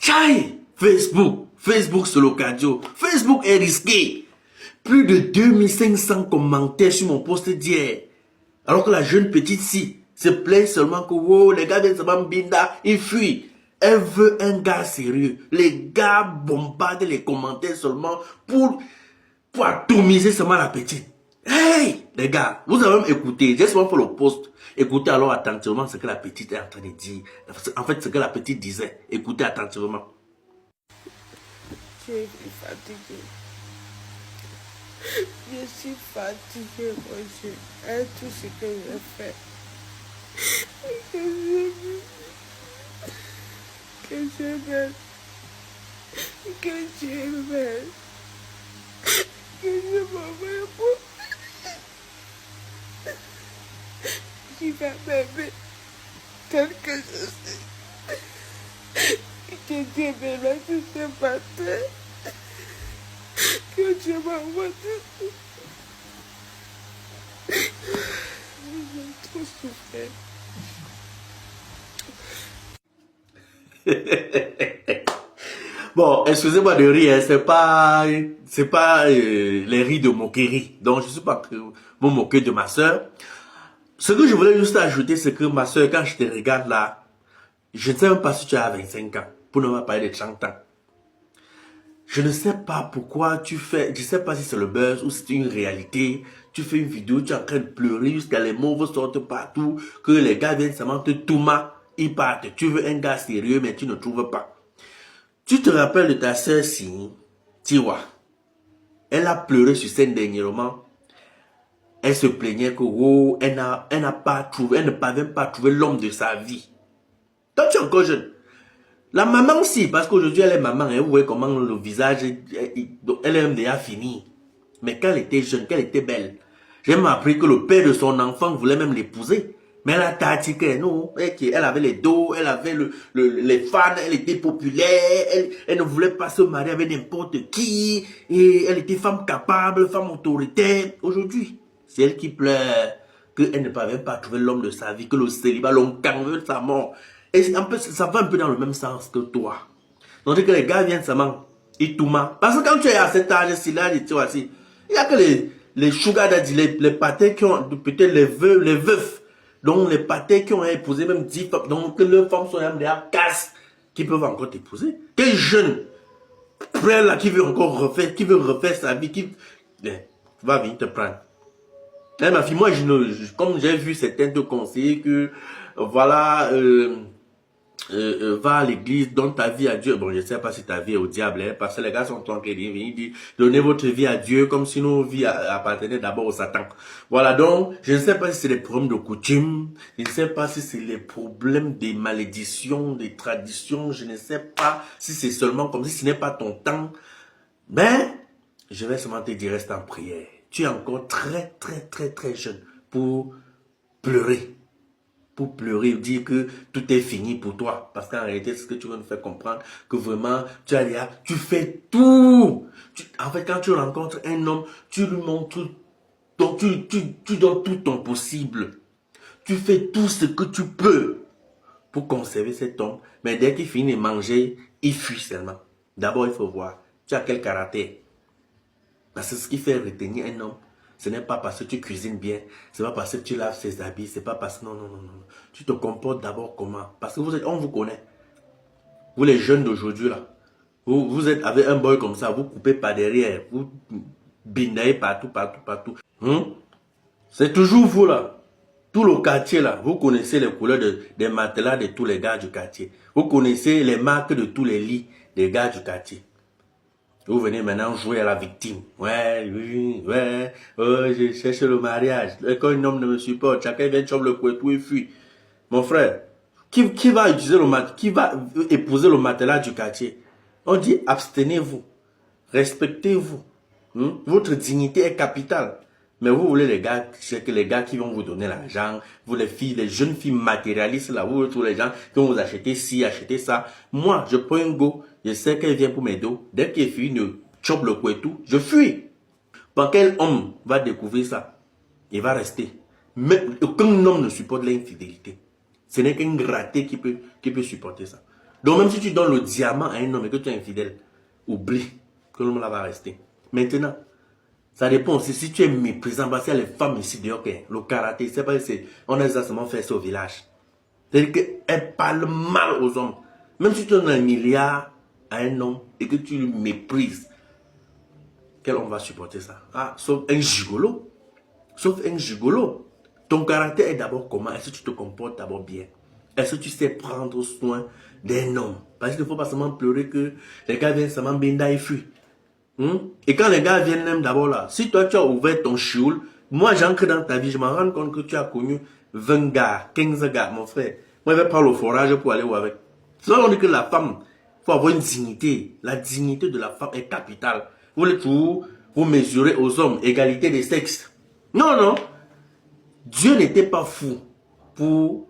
Tchai! Facebook c'est le cardio. Facebook est risqué. Plus de 2500 commentaires sur mon post d'hier. Alors que la jeune petite si se plaint seulement que oh, les gars viennent seulement binda, ils fuient. Elle veut un gars sérieux. Les gars bombardent les commentaires seulement pour atomiser seulement la petite. Hey, les gars, vous avez même écouté, j'ai seulement fait le post. Écoutez alors attentivement ce que la petite est en train de dire. En fait, ce que la petite disait. Écoutez attentivement. Je suis fatiguée. Je suis fatiguée, moi. Je tout ce que je fais. Que je m'aime. Que je m'aime. Que je m'aime pour. Qui va m'aimer tel que je suis. Que Dieu me laisse ce matin. Que Dieu m'envoie tout. J'ai trop souffert. Bon, excusez-moi de rire, c'est pas les rires de moquerie. Donc, je ne suis pas vous moquer de ma soeur. Ce que je voulais juste ajouter, c'est que ma soeur, quand je te regarde là, je ne sais même pas si tu as 25 ans, pour ne pas parler de 30 ans. Je ne sais pas pourquoi tu fais, je ne sais pas si c'est le buzz ou si c'est une réalité. Tu fais une vidéo, tu es en train de pleurer jusqu'à les mots sortent partout, que les gars viennent seulement te touma, ils partent. Tu veux un gars sérieux, mais tu ne trouves pas. Tu te rappelles de ta sœur si, Tiwa. Elle a pleuré sur scène dernièrement. Elle se plaignait que oh, elle n'a pas trouvé, elle ne parvient pas à trouver l'homme de sa vie. Toi, tu es encore jeune. La maman aussi, parce qu'aujourd'hui elle est maman, hein, vous voyez comment le visage, elle est déjà fini. Mais quand elle était jeune, quand elle était belle, j'ai même appris que le père de son enfant voulait même l'épouser. Mais elle a tatiqué, non, elle avait les dos, elle avait les fans, elle était populaire, elle ne voulait pas se marier avec n'importe qui, et elle était femme capable, femme autoritaire. Aujourd'hui, c'est elle qui pleure, qu'elle ne parvient pas à trouver l'homme de sa vie, que le célibat l'encangre de sa mort. Et un peu, ça va un peu dans le même sens que toi. Donc que les gars viennent seulement, ils touma. Parce que quand tu es à cet âge-ci, là, tu vois, il n'y a que les sugar daddy, les pâtés qui ont, peut-être les veufs, donc les pâtés qui ont épousé même 10 femmes, donc que leurs femmes sont même déjà casse, qui peuvent encore t'épouser. Quel jeune frère là qui veut encore refaire, qui veut refaire sa vie, qui va venir te prendre. Et ma fille, moi, comme j'ai vu certains te conseiller que, voilà, va à l'église, donne ta vie à Dieu. Bon, je ne sais pas si ta vie est au diable, hein, parce que les gars sont en train de dire, donnez votre vie à Dieu comme si nos vies appartenaient d'abord au Satan. Voilà, donc, je ne sais pas si c'est des problèmes de coutume, je ne sais pas si c'est les problèmes des malédictions, des traditions, je ne sais pas si c'est seulement comme si ce n'est pas ton temps. Mais, je vais seulement te dire, reste en prière. Tu es encore très, très, très, très jeune pour pleurer. Pour pleurer, dire que tout est fini pour toi. Parce qu'en réalité, c'est ce que tu veux nous faire comprendre, que vraiment, tu fais tout. En fait, quand tu rencontres un homme, tu lui montres, donc tu donnes tout ton possible. Tu fais tout ce que tu peux pour conserver cet homme. Mais dès qu'il finit de manger, il fuit seulement. D'abord, il faut voir, tu as quel caractère. Parce que ce qui fait retenir un homme, ce n'est pas parce que tu cuisines bien, ce n'est pas parce que tu laves ses habits, c'est pas parce que non. Tu te comportes d'abord comment? Parce que on vous connaît. Vous les jeunes d'aujourd'hui là, vous êtes avec un boy comme ça, vous coupez par derrière, vous binaillez partout. C'est toujours vous là. Tout le quartier là, vous connaissez les couleurs des matelas de tous les gars du quartier. Vous connaissez les marques de tous les lits des gars du quartier. Vous venez maintenant jouer à la victime. Ouais, je cherche le mariage. Quand un homme ne me supporte, chacun vient choper le couteau et fuit. Mon frère, qui va utiliser qui va épouser le matelas du quartier? On dit abstenez-vous, respectez-vous. Votre dignité est capitale. Mais vous voulez les gars, c'est que les gars qui vont vous donner l'argent, vous les filles, les jeunes filles matérialistes là, vous tous les gens qui vont vous acheter ci, acheter ça. Moi, je prends un go, je sais qu'elle vient pour mes dos. Dès qu'elle finit de chope le couteau, je fuis. Par quel homme va découvrir ça? Il va rester. Mais aucun homme ne supporte l'infidélité. Ce n'est qu'un raté qui peut supporter ça. Donc même si tu donnes le diamant à un homme et que tu es infidèle, oublie que l'homme là va rester. Maintenant, ça dépend aussi si tu es méprisant, parce qu'il y a les femmes ici dehors, le karaté, c'est pas si on a exactement fait ça au village. C'est-à-dire qu'elles parlent mal aux hommes. Même si tu donnes 1 milliard à un homme et que tu le méprises, quel homme va supporter ça? Ah, sauf un gigolo. Sauf un gigolo. Ton caractère est d'abord comment? Est-ce que tu te comportes d'abord bien? Est-ce que tu sais prendre soin d'un homme? Parce qu'il ne faut pas seulement pleurer que les gars viennent seulement benda et fuient. Et quand les gars viennent même d'abord là, si toi tu as ouvert ton chioul, moi j'entre dans ta vie, je me rends compte que tu as connu 20 gars, 15 gars, mon frère. Moi je vais prendre le forage pour aller où avec. C'est là qu'on dit que la femme, il faut avoir une dignité. La dignité de la femme est capitale. Vous voulez toujours vous mesurer aux hommes, égalité des sexes. Non, non. Dieu n'était pas fou pour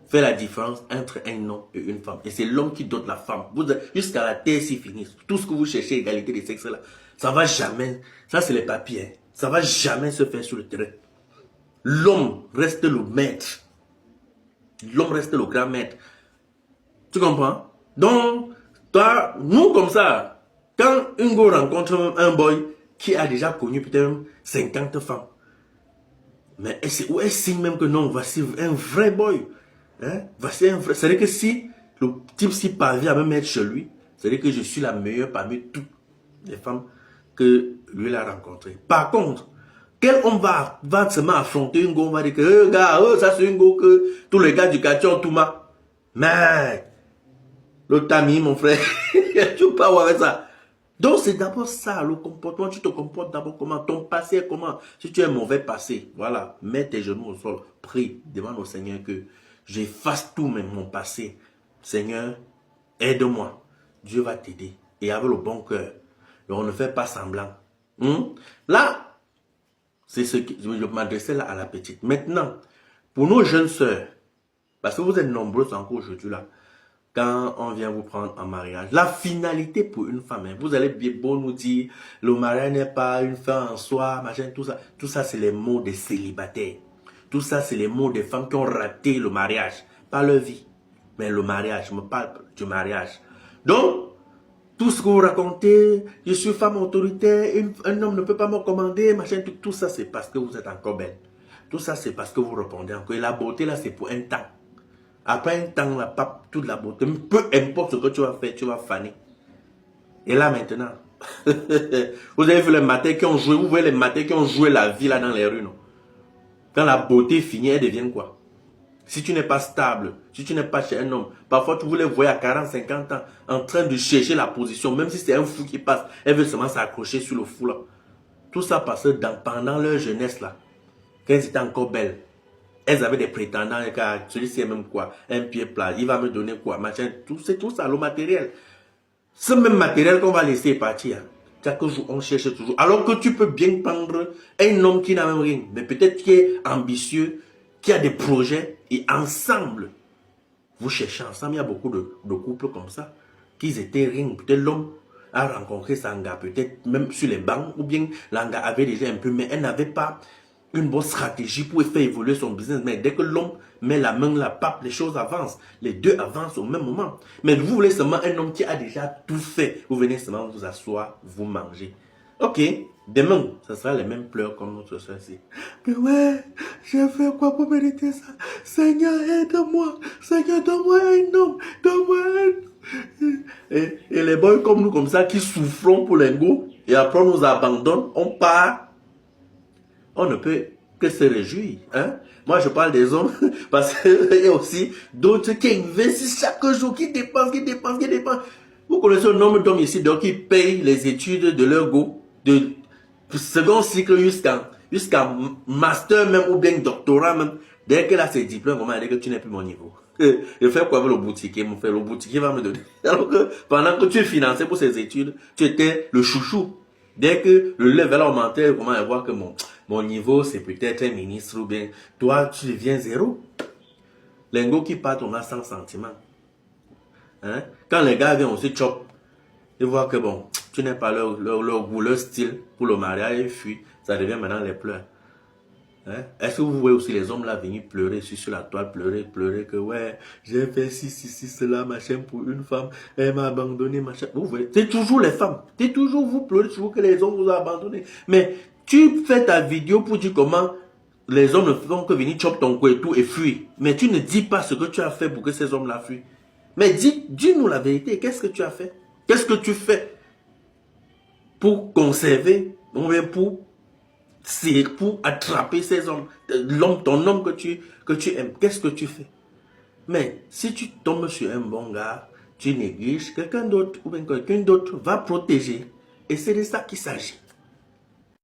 faire la différence entre un homme et une femme. Et c'est l'homme qui dote la femme. Jusqu'à la terre s'y finisse. Tout ce que vous cherchez, égalité des sexes là, ça va jamais. Ça c'est les papiers. Hein. Ça va jamais se faire sur le terrain. L'homme reste le maître. L'homme reste le grand maître. Tu comprends? Donc, toi, nous comme ça, quand Ingo rencontre un boy qui a déjà connu peut-être 50 femmes, mais elle signe même que non, voici un vrai boy. Hein? Voici un vrai. C'est-à-dire que si le type s'y parvient à me mettre chez lui, c'est-à-dire que je suis la meilleure parmi toutes les femmes que lui a rencontrées. Par contre, quel homme va seulement affronter une go, on va dire que, gars, ça c'est une go que tous les gars du quartier ont tout mal. Mais, le tamis, mon frère, tu peux pas voir avec ça. Donc c'est d'abord ça, le comportement, tu te comportes d'abord comment, ton passé est comment. Si tu es mauvais passé, voilà, mets tes genoux au sol, prie, demande au Seigneur que j'efface tout même mon passé. Seigneur, aide-moi, Dieu va t'aider. Et avec le bon cœur, on ne fait pas semblant. Là, c'est ce que je m'adressais là à la petite. Maintenant, pour nos jeunes sœurs, parce que vous êtes nombreuses encore aujourd'hui là, quand on vient vous prendre en mariage, la finalité pour une femme, hein, vous allez bien beau nous dire, le mariage n'est pas une fin en soi, machin, tout ça c'est les mots des célibataires. Tout ça c'est les mots des femmes qui ont raté le mariage, pas leur vie, mais le mariage, je me parle du mariage. Donc, tout ce que vous racontez, je suis femme autoritaire, un homme ne peut pas me commander, machin, tout ça c'est parce que vous êtes encore belle. Tout ça c'est parce que vous répondez encore. Et la beauté là c'est pour un temps. Après un temps, la pape, toute la beauté, peu importe ce que tu vas faire, tu vas faner. Et là maintenant, vous avez vu les matins qui ont joué, vous voyez les matins qui ont joué la vie là dans les rues, non? Quand la beauté finit, elle devient quoi? Si tu n'es pas stable, si tu n'es pas chez un homme, parfois tu voulais voir à 40, 50 ans en train de chercher la position, même si c'est un fou qui passe, elle veut seulement s'accrocher sur le fou là. Tout ça parce que pendant leur jeunesse là, quand elles étaient encore belles, elles avaient des prétendants, celui-ci est même quoi, un pied plat, il va me donner quoi, machin, c'est tout ça, le matériel. Ce même matériel qu'on va laisser partir, chaque jour on cherche toujours. Alors que tu peux bien prendre un homme qui n'a même rien, mais peut-être qui est ambitieux, qui a des projets, et ensemble, vous cherchez ensemble. Il y a beaucoup de couples comme ça, qui étaient rien. Peut-être l'homme a rencontré son gars, peut-être même sur les bancs, ou bien l'anga avait déjà un peu, mais elle n'avait pas une bonne stratégie pour faire évoluer son business. Mais dès que l'homme met la main la pape, les choses avancent. Les deux avancent au même moment. Mais vous voulez seulement un homme qui a déjà tout fait. Vous venez seulement vous asseoir, vous manger. Ok, demain, ce sera les mêmes pleurs comme notre soeur-ci. Mais ouais, j'ai fait quoi pour mériter ça? Seigneur, aide-moi. Seigneur, donne-moi un homme. Donne-moi un homme. Et les boys comme nous, comme ça, qui souffrons pour l'ego, et après on nous abandonne, on part. On ne peut que se réjouir. Hein? Moi, je parle des hommes parce qu'il y a aussi d'autres qui investissent chaque jour, qui dépensent. Vous connaissez un nombre d'hommes ici donc, qui payent les études de leur go, de second cycle jusqu'à master même ou bien doctorat même. Dès que là, c'est diplôme, on va dire que tu n'es plus mon niveau. Je fais quoi avec le boutiquier, mon frère? Le boutiquier va me donner. Alors que pendant que tu es financé pour ces études, tu étais le chouchou. Dès que le level a augmenté, comment on va voir que mon niveau, c'est peut-être un ministre ou bien toi, tu deviens zéro. L'ingo qui part, on a sans sentiment. Hein? Quand les gars viennent aussi chop, ils voient que bon, tu n'es pas leur goût, leur style pour le mariage, ils fuient. Ça devient maintenant les pleurs. Hein? Est-ce que vous voyez aussi les hommes là venir pleurer sur la toile, pleurer que ouais, j'ai fait ci, cela, machin pour une femme, elle m'a abandonné, machin. Vous voyez, c'est toujours les femmes. C'est toujours vous pleurez, toujours que les hommes vous ont abandonné. Mais tu fais ta vidéo pour dire comment les hommes ne font que venir chopper ton cou et tout et fuir. Mais tu ne dis pas ce que tu as fait pour que ces hommes-là fuient. Mais dis-nous la vérité, qu'est-ce que tu as fait? Qu'est-ce que tu fais pour conserver, ou bien c'est pour attraper ces hommes, ton homme que tu aimes, qu'est-ce que tu fais? Mais si tu tombes sur un bon gars, tu négliges quelqu'un d'autre ou bien quelqu'un d'autre va protéger. Et c'est de ça qu'il s'agit.